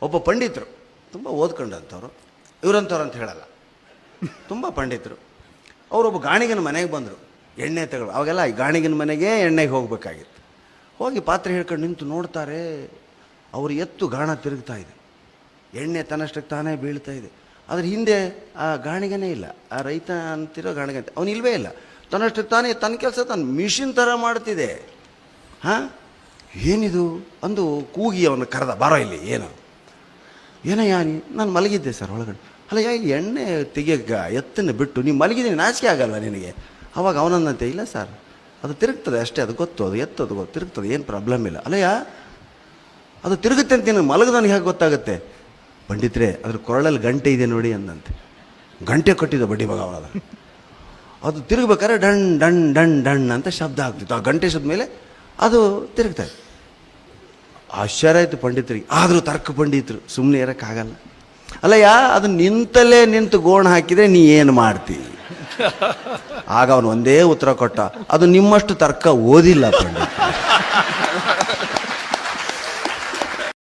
ಒಬ್ಬ ಪಂಡಿತರು, ತುಂಬ ಓದ್ಕೊಂಡಂಥವ್ರು, ಇವರಂಥವ್ರು ಅಂತ ಹೇಳಲ್ಲ, ತುಂಬ ಪಂಡಿತರು. ಅವರೊಬ್ಬ ಗಾಣಿಗನ ಮನೆಗೆ ಬಂದರು, ಎಣ್ಣೆ ತಗೊಳ್ಳು. ಅವಾಗೆಲ್ಲ ಈ ಗಾಣಿಗನ ಮನೆಗೆ ಎಣ್ಣೆಗೆ ಹೋಗಬೇಕಾಗಿತ್ತು. ಹೋಗಿ ಪಾತ್ರೆ ಹಿಡ್ಕೊಂಡು ನಿಂತು ನೋಡ್ತಾರೆ, ಅವ್ರ ಎತ್ತು ಗಾಣ ತಿರುಗ್ತಾ ಇದೆ, ಎಣ್ಣೆ ತನ್ನಷ್ಟಕ್ಕೆ ತಾನೇ ಬೀಳ್ತಾ ಇದೆ. ಅದ್ರ ಹಿಂದೆ ಆ ಗಾಣಿಗನೇ ಇಲ್ಲ, ಆ ರೈತ ಅಂತಿರೋ ಗಾಣಿಗೆ ಅಂತ ಅವನು ಇಲ್ಲವೇ ಇಲ್ಲ. ತನ್ನಷ್ಟಕ್ಕೆ ತಾನೇ ತನ್ನ ಕೆಲಸ ತಾನು ಮಿಷಿನ್ ಥರ ಮಾಡ್ತಿದೆ. ಹಾಂ, ಏನಿದು ಅಂದು ಕೂಗಿ ಅವನು ಕರೆದ, ಬಾರೋ ಇಲ್ಲಿ. ಏನಯ್ಯ ನಾನು ಮಲಗಿದ್ದೆ ಸರ್ ಒಳಗಡೆ. ಅಲ್ಲ ಇಲ್ಲಿ ಎಣ್ಣೆ ತೆಗಿಯಕ್ಕ ಎತ್ತನ್ನು ಬಿಟ್ಟು ನೀವು ಮಲಗಿದ್ದೀನಿ, ನಾಚಿಕೆ ಆಗಲ್ವ ನಿನಗೆ? ಅವಾಗ ಅವನಂದಂತೆ, ಇಲ್ಲ ಸರ್ ಅದು ತಿರುಗ್ತದೆ ಅಷ್ಟೇ, ಅದು ಗೊತ್ತು, ಅದು ಎತ್ತದು ಗೊತ್ತು, ತಿರುಗ್ತದೆ, ಏನು ಪ್ರಾಬ್ಲಮ್ ಇಲ್ಲ. ಅಲ್ಲಯ್ಯ ಅದು ತಿರುಗುತ್ತೆ ಅಂತ ನೀನು ಮಲಗದವನಿಗೆ ಹೇಗೆ ಗೊತ್ತಾಗುತ್ತೆ? ಪಂಡಿತರೇ ಅದ್ರ ಕೊರಳಲ್ಲಿ ಗಂಟೆ ಇದೆ ನೋಡಿ ಅಂದಂತೆ. ಗಂಟೆ ಕಟ್ಟಿದ ಬಡ್ಡಿ ಮಗ ಅವನ. ಅದು ತಿರುಗಬೇಕಾದ್ರೆ ಡಣ್ ಡಣ್ ಡಣ್ ಡಣ್ ಅಂತ ಶಬ್ದ ಆಗ್ತಿತ್ತು. ಆ ಗಂಟೆ ಶಬ್ದ ಮೇಲೆ ಅದು ತಿರುಗ್ತಾ ಇತ್ತು. ಆಶ್ಚರ್ಯ ಆಯಿತು ಪಂಡಿತರಿಗೆ. ಆದರೂ ತರ್ಕ ಪಂಡಿತರು ಸುಮ್ಮನೆ ಇರೋಕ್ಕಾಗಲ್ಲ. ಅಲ್ಲಯ್ಯ ಅದು ನಿಂತಲ್ಲೇ ನಿಂತು ಗೋಣ ಹಾಕಿದರೆ ನೀ ಏನು ಮಾಡ್ತಿ? ಆಗ ಅವನು ಒಂದೇ ಉತ್ತರ ಕೊಟ್ಟ, ಅದು ನಿಮ್ಮಷ್ಟು ತರ್ಕ ಓದಿಲ್ಲ ಪಂಡಿತ.